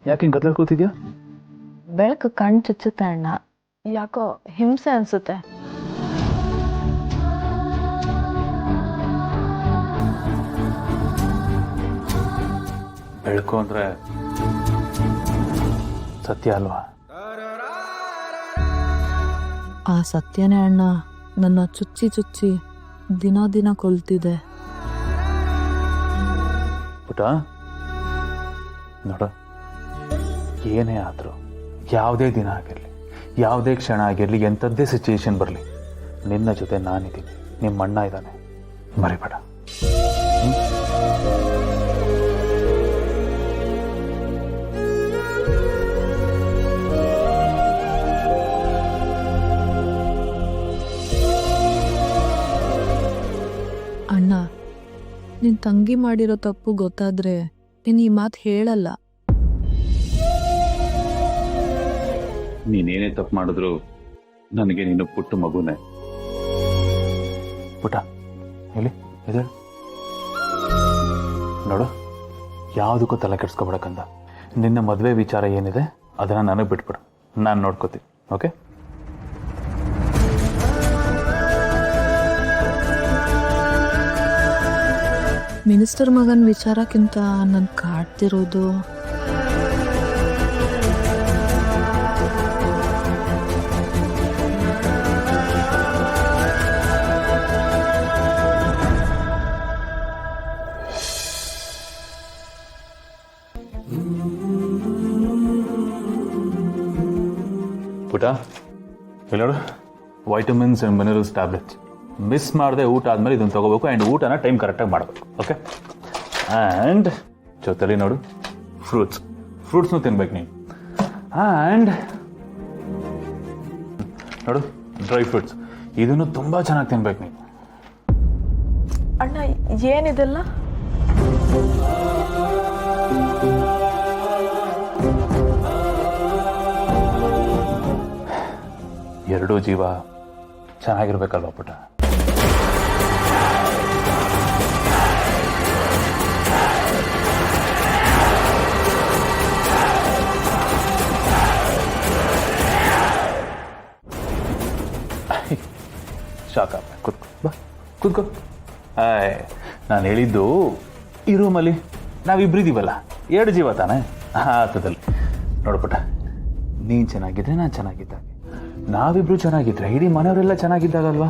ಯಾಕೆ ಹಿಂಗೆ ಗದ್ದಲ ಕೂತಿದ್ಯಾ? ಬೆಳಕು ಕಣ್ ಚುಚ್ಚುತ್ತೆ ಅಣ್ಣ, ಯಾಕೋ ಹಿಂಸೆ ಅನ್ಸುತ್ತೆ. ಬೆಳಕು ಅಂದ್ರೆ ಸತ್ಯ ಅಲ್ವಾ? ಆ ಸತ್ಯನೇ ಅಣ್ಣ ನನ್ನ ಚುಚ್ಚಿ ಚುಚ್ಚಿ ದಿನ ಕೊಲ್ತಿದೆ. ಪುಟ ನೋಡ, ಏನೇ ಆದರೂ ಯಾವುದೇ ದಿನ ಆಗಿರಲಿ, ಯಾವುದೇ ಕ್ಷಣ ಆಗಿರಲಿ, ಎಂಥದ್ದೇ ಸಿಚುಯೇಷನ್ ಬರಲಿ, ನಿನ್ನ ಜೊತೆ ನಾನಿದ್ದೀನಿ, ನಿಮ್ಮ ಅಣ್ಣ ಇದ್ದಾನೆ, ಮರಿಬೇಡ. ಅಣ್ಣ, ನಿನ್ ತಂಗಿ ಮಾಡಿರೋ ತಪ್ಪು ಗೊತ್ತಾದ್ರೆ ನೀನ್ ಈ ಮಾತು ಹೇಳಲ್ಲ. ನೀನೇನೇ ತಪ್ಪು ಮಾಡಿದ್ರು ನನಗೆ ನೀನು ಪುಟ್ಟ ಮಗುನೇ. ಪುಟ ಹೇಳಿ ಇದೆ ನೋಡು, ಯಾವುದಕ್ಕೂ ತಲೆ ಕೆಡ್ಸ್ಕೊಬೇಡಕ್ಕಂದ. ನಿನ್ನ ಮದುವೆ ವಿಚಾರ ಏನಿದೆ ಅದನ್ನ ನನಗೆ ಬಿಟ್ಬಿಡು, ನಾನು ನೋಡ್ಕೋತೀನಿ. ಓಕೆ? ಮಿನಿಸ್ಟರ್ ಮಗನ್ ವಿಚಾರಕ್ಕಿಂತ ನನ್ ಕಾಡ್ತಿರೋದು ಪುಟ ಹೇಳೋಡು, vitamins and minerals tablets miss ಮಾಡದೆ ಊಟ ಆದಮೇಲೆ ಇದನ್ನು ತೊಗೋಬೇಕು. ಆ್ಯಂಡ್ ಊಟನ ಟೈಮ್ ಕರೆಕ್ಟಾಗಿ ಮಾಡಬೇಕು. ಓಕೆ? ಆ್ಯಂಡ್ ಜೊತೆಲಿ ನೋಡು, ಫ್ರೂಟ್ಸ್ನೂ ತಿನ್ಬೇಕು ನೀನು. ಆ್ಯಂಡ್ ನೋಡು, ಡ್ರೈ ಫ್ರೂಟ್ಸ್ ಇದನ್ನು ತುಂಬ ಚೆನ್ನಾಗಿ ತಿನ್ಬೇಕು ನೀನು. ಅಣ್ಣ ಏನಿದೆಲ್ಲ? ಎರಡೂ ಜೀವ ಚೆನ್ನಾಗಿರ್ಬೇಕಲ್ವ ಪುಟ? ಶಾಕ, ಕೂತ್ಕೋ, ಬಾ ಕೂತ್ಕೋ. ನಾನು ಹೇಳಿದ್ದು ಈ ರೂಮಲ್ಲಿ ನಾವಿಬ್ರಿದ್ದೀವಲ್ಲ, ಎರಡು ಜೀವ ತಾನೆ, ಆ ಅರ್ಥದಲ್ಲಿ. ನೋಡ್ಪುಟ, ನೀನು ಚೆನ್ನಾಗಿದ್ರೆ ನಾನು ಚೆನ್ನಾಗಿದ್ದಾಗ, ನಾವಿಬ್ರು ಚೆನ್ನಾಗಿದ್ರೆ ಇಡೀ ಮನೆಯವರೆಲ್ಲ ಚೆನ್ನಾಗಿದ್ದಾಗಲ್ವಾ?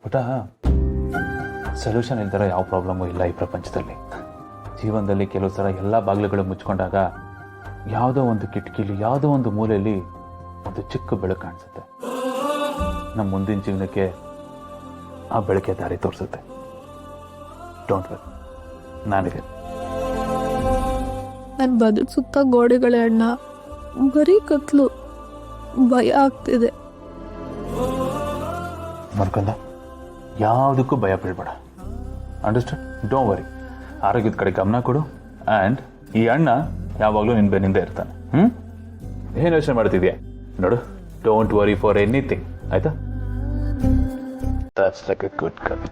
ಪುಟ, ಸೊಲ್ಯೂಷನ್ ಇಲ್ದಿರೋ ಯಾವ ಪ್ರಾಬ್ಲಮ್ಮು ಇಲ್ಲ ಈ ಪ್ರಪಂಚದಲ್ಲಿ. ಜೀವನದಲ್ಲಿ ಕೆಲವು ಸಲ ಎಲ್ಲ ಬಾಗಿಲುಗಳು ಮುಚ್ಕೊಂಡಾಗ ಯಾವುದೋ ಒಂದು ಕಿಟಕಿಲಿ, ಯಾವುದೋ ಒಂದು ಮೂಲೆಯಲ್ಲಿ ಒಂದು ಚಿಕ್ಕ ಬೆಳಕು ಕಾಣಿಸುತ್ತೆ. ನಮ್ಮ ಮುಂದಿನ ಜೀವನಕ್ಕೆ ಆ ಬೆಳಕೆ ದಾರಿ ತೋರಿಸುತ್ತೆ. ಡೋಂಟ್ ವರಿ, ನಾನಿದೆ. ನನ್ನ ಬದುಕು ಸುತ್ತ ಗೋಡೆಗಳೇ ಅಣ್ಣ, ಬರೀ ಕತ್ಲು, ಭಯ ಆಗ್ತಿದೆ. ಮರ್ಕಂದ, ಯಾವುದಕ್ಕೂ ಭಯ ಬೀಳ್ಬೇಡ. ಅಂಡರ್ಸ್ಟ್ಯಾಂಡ್? Don't worry. ಆರೋಗ್ಯದ ಕಡೆ ಗಮನ ಕೊಡು. ಆ್ಯಂಡ್ ಈ ಅಣ್ಣ ಯಾವಾಗಲೂ ನಿನ್ನ ಬೆನ್ನಿಂದ ಇರ್ತಾನೆ. ಏನು ಯೋಚನೆ ಮಾಡ್ತಿದ್ಯಾ? ನೋಡು, ಡೋಂಟ್ ವರಿ ಫಾರ್ ಎನಿಥಿಂಗ್, ಆಯ್ತಾ? That's like A good girl.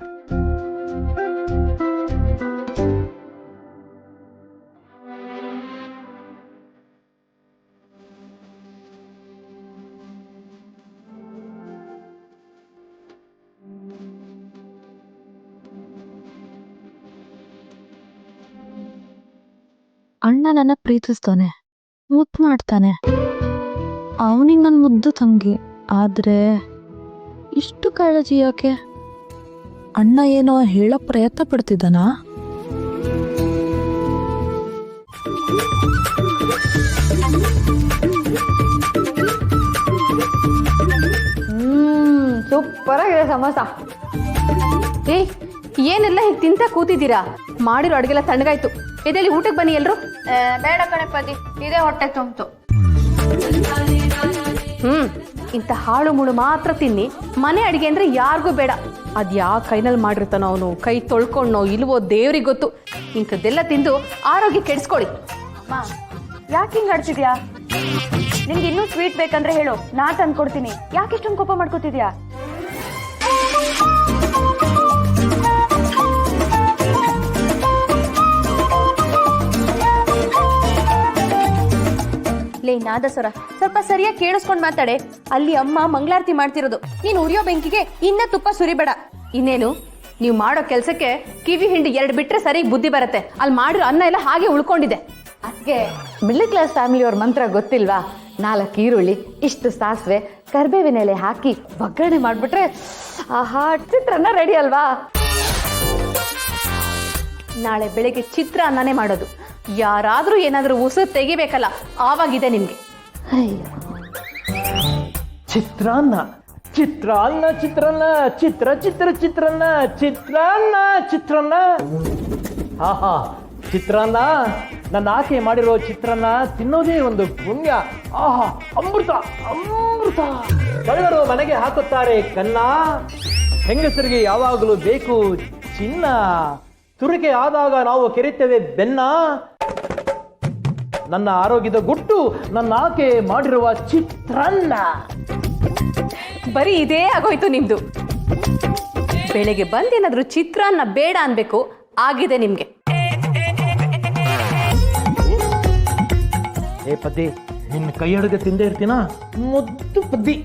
ಅಣ್ಣ ನನ್ನ ಪ್ರೀತಿಸ್ತಾನೆ, ಮುದ್ದು ಮಾಡ್ತಾನೆ. ಅವನಿಗೆ ನನ್ನ ಮುದ್ದು ತಂಗಿ. ಆದ್ರೆ ಇಷ್ಟು ಕಾಳಜಿ ಯಾಕೆ? ಅಣ್ಣ ಏನೋ ಹೇಳೋ ಪ್ರಯತ್ನ ಪಡ್ತಿದ್ದಾನಾ? ಸೂಪರ್ ಆಗಿದೆ ಸಮೋಸ. ಏನೆಲ್ಲ ಹೀಗೆ ತಿಂತ ಕೂತಿದ್ದೀರಾ? ಮಾಡಿರೋ ಅಡುಗೆಲ್ಲ ತಣ್ಣಗಾಯ್ತು. ಎದೇಳಿ ಊಟಕ್ಕೆ ಬನ್ನಿ ಎಲ್ರು. ಬೇಡ ಕಣಪತಿ, ಇದೇ ಹೊಟ್ಟೆ ತುಂಬಿತು. ಇಂಥ ಹಾಳು ಮುಳು ಮಾತ್ರ ತಿನ್ನಿ. ಮನೆ ಅಡಿಗೆ ಅಂದ್ರೆ ಯಾರಿಗೂ ಬೇಡ. ಅದ್ ಯಾವ ಕೈನಲ್ಲಿ ಮಾಡಿರ್ತಾನೋ ಅವನು, ಕೈ ತೊಳ್ಕೊಂಡೋ ಇಲ್ವೋ ದೇವ್ರಿಗೆ ಗೊತ್ತು. ಇಂಥದ್ದೆಲ್ಲ ತಿಂದು ಆರೋಗ್ಯ ಕೆಡಿಸ್ಕೊಳ್ಳಿ. ಯಾಕೆ ಹಿಂಗೆ ಆಡ್ತಿದ್ಯಾ? ನಿಂಗೆ ಇನ್ನೂ ಸ್ವೀಟ್ ಬೇಕಂದ್ರೆ ಹೇಳು, ನಾ ತಂದ್ಕೊಡ್ತೀನಿ. ಯಾಕೆ ಇಷ್ಟೊಂದು ಕೋಪ ಮಾಡ್ಕೋತಿದ್ಯಾ? ನಾದಸ್ವರ, ಸ್ವಲ್ಪ ಸರಿಯಾಗಿ ಕೇಳಿಸ್ಕೊಂಡ್ ಮಾತಾಡೆ. ಅಲ್ಲಿ ಅಮ್ಮ ಮಂಗಳಾರತಿ ಮಾಡ್ತಿರೋದು, ನೀನ್ ಉರಿಯೋ ಬೆಂಕಿಗೆ ಇನ್ನ ತುಪ್ಪ ಸುರಿಬೇಡ. ಇನ್ನೇನು ನೀವು ಮಾಡೋ ಕೆಲಸಕ್ಕೆ ಕಿವಿ ಹಿಂಡಿ 2 ಬಿಟ್ರೆ ಸರಿ ಬುದ್ಧಿ ಬರುತ್ತೆ. ಅಲ್ಲಿ ಮಾಡಿರೋ ಅನ್ನ ಎಲ್ಲ ಹಾಗೆ ಉಳ್ಕೊಂಡಿದೆ. ಅದಕ್ಕೆ ಮಿಡ್ಲ್ ಕ್ಲಾಸ್ ಫ್ಯಾಮಿಲಿಯವ್ರ ಮಂತ್ರ ಗೊತ್ತಿಲ್ವಾ? 4 ಈರುಳ್ಳಿ, ಇಷ್ಟು ಸಾಸಿವೆ, ಕರ್ಬೇವಿನ ಎಲೆ ಹಾಕಿ ಒಗ್ಗರಣೆ ಮಾಡ್ಬಿಟ್ರೆ ಆಹಾ, ಚಿತ್ರಾನ್ನ ರೆಡಿ ಅಲ್ವಾ? ನಾಳೆ ಬೆಳಗ್ಗೆ ಚಿತ್ರಾನ್ನನೇ ಮಾಡೋದು. ಯಾರಾದ್ರೂ ಏನಾದ್ರೂ ಉಸಿರು ತೆಗಿಬೇಕಲ್ಲ, ಆವಾಗಿದೆ ನಿಮ್ಗೆ. ಚಿತ್ರಾನ್ನ ಚಿತ್ರಾನ್ನ ಚಿತ್ರಾನ್ನ ಚಿತ್ರಾನ್ನ ಚಿತ್ರಾನ್ನ. ಆಹಾ, ಚಿತ್ರಾನ್ನ. ನನ್ನ ಆಕೆ ಮಾಡಿರೋ ಚಿತ್ರಾನ್ನ ತಿನ್ನೋದೇ ಒಂದು ಪುಣ್ಯ. ಆಹಾ, ಅಮೃತ ಅಮೃತ. ಕಳ್ಳರು ಮನೆಗೆ ಹಾಕುತ್ತಾರೆ ಕನ್ನ, ಹೆಂಗಸರಿಗೆ ಯಾವಾಗಲೂ ಬೇಕು ಚಿನ್ನ. ತುರಿಕೆ ಆದಾಗ ನಾವು ಕೆರೆಯುತ್ತೇವೆ ಬೆನ್ನ. ನನ್ನ ಆರೋಗ್ಯದ ಗುಟ್ಟು ನನ್ನ ಆಕೆ ಮಾಡಿರುವ ಚಿತ್ರಾನ್ನ. ಬರೀ ಇದೇ ಆಗೋಯ್ತು ನಿಮ್ದು. ಬೆಳಗ್ಗೆ ಬಂದೇನಾದ್ರೂ ಚಿತ್ರಾನ್ನ ಬೇಡ ಅನ್ಬೇಕು, ಆಗಿದೆ ನಿಮ್ಗೆ. ಏ ಪದ್ದಿ, ನಿನ್ನ ಕೈ ಅಡುಗೆ ತಿಂದೇ ಇರ್ತೀನಾ? ಮುದ್ದು ಪದ್ದಿ.